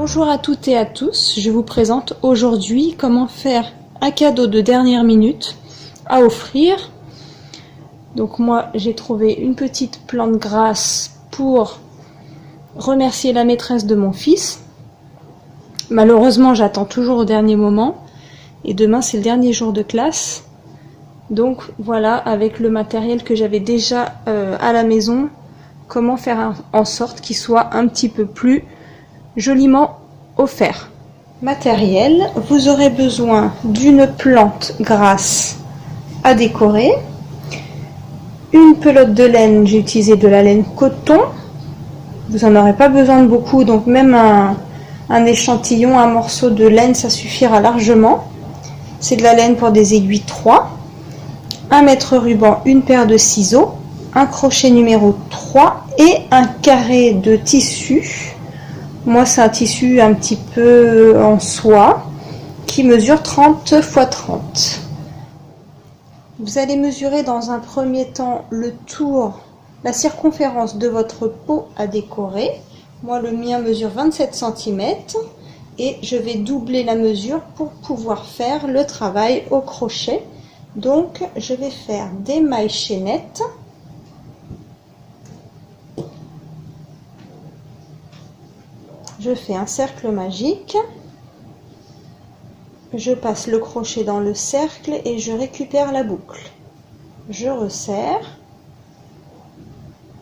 Bonjour à toutes et à tous, je vous présente aujourd'hui comment faire un cadeau de dernière minute à offrir. Donc moi j'ai trouvé une petite plante grasse pour remercier la maîtresse de mon fils. Malheureusement j'attends toujours au dernier moment et demain c'est le dernier jour de classe. Donc voilà, avec le matériel que j'avais déjà à la maison, comment faire en sorte qu'il soit un petit peu plus joliment offert. Matériel, vous aurez besoin d'une plante grasse à décorer, une pelote de laine, j'ai utilisé de la laine coton, vous n'en aurez pas besoin de beaucoup, donc même un échantillon, un morceau de laine, ça suffira largement. C'est de la laine pour des aiguilles 3, un mètre ruban, une paire de ciseaux, un crochet numéro 3 et un carré de tissu. Moi c'est un tissu un petit peu en soie qui mesure 30 x 30. Vous allez mesurer dans un premier temps le tour, la circonférence de votre pot à décorer. Moi le mien mesure 27 cm et je vais doubler la mesure pour pouvoir faire le travail au crochet. Donc je vais faire des mailles chaînettes. Je fais un cercle magique, je passe le crochet dans le cercle et je récupère la boucle. Je resserre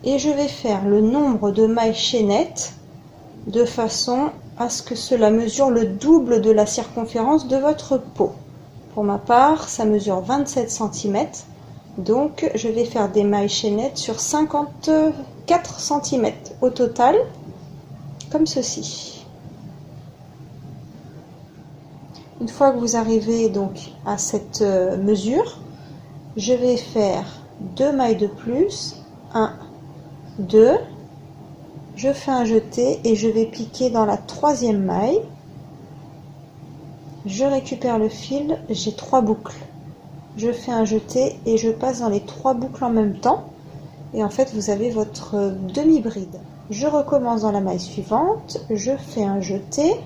et je vais faire le nombre de mailles chaînettes de façon à ce que cela mesure le double de la circonférence de votre pot. Pour ma part, ça mesure 27 cm, donc je vais faire des mailles chaînettes sur 54 cm au total. Comme ceci. Une fois que vous arrivez donc à cette mesure, je vais faire 2 mailles de plus, 1, 2, je fais un jeté et je vais piquer dans la troisième maille, je récupère le fil, j'ai 3 boucles, je fais un jeté et je passe dans les 3 boucles en même temps et en fait vous avez votre demi-bride. Je recommence dans la maille suivante, je fais un jeté,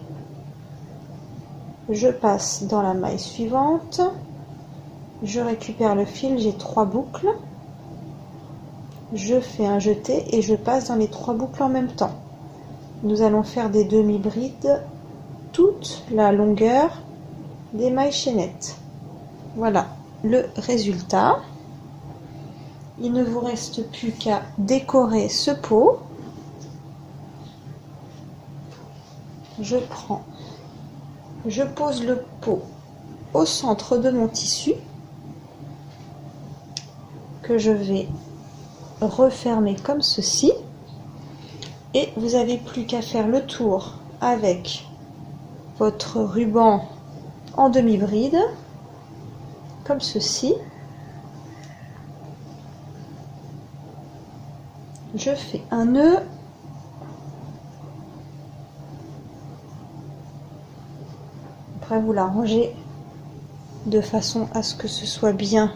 je passe dans la maille suivante, je récupère le fil, j'ai 3 boucles, je fais un jeté et je passe dans les 3 boucles en même temps. Nous allons faire des demi-brides toute la longueur des mailles chaînettes. Voilà le résultat. Il ne vous reste plus qu'à décorer ce pot. Je pose le pot au centre de mon tissu que je vais refermer comme ceci et vous n'avez plus qu'à faire le tour avec votre ruban en demi-bride comme ceci. Je fais un nœud. Après vous l'arrangez de façon à ce que ce soit bien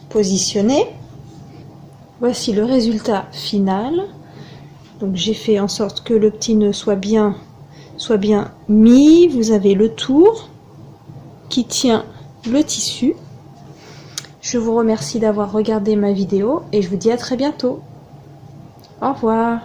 positionné. Voici le résultat final. Donc j'ai fait en sorte que le petit nœud soit bien mis. Vous avez le tour qui tient le tissu. Je vous remercie d'avoir regardé ma vidéo et je vous dis à très bientôt. Au revoir.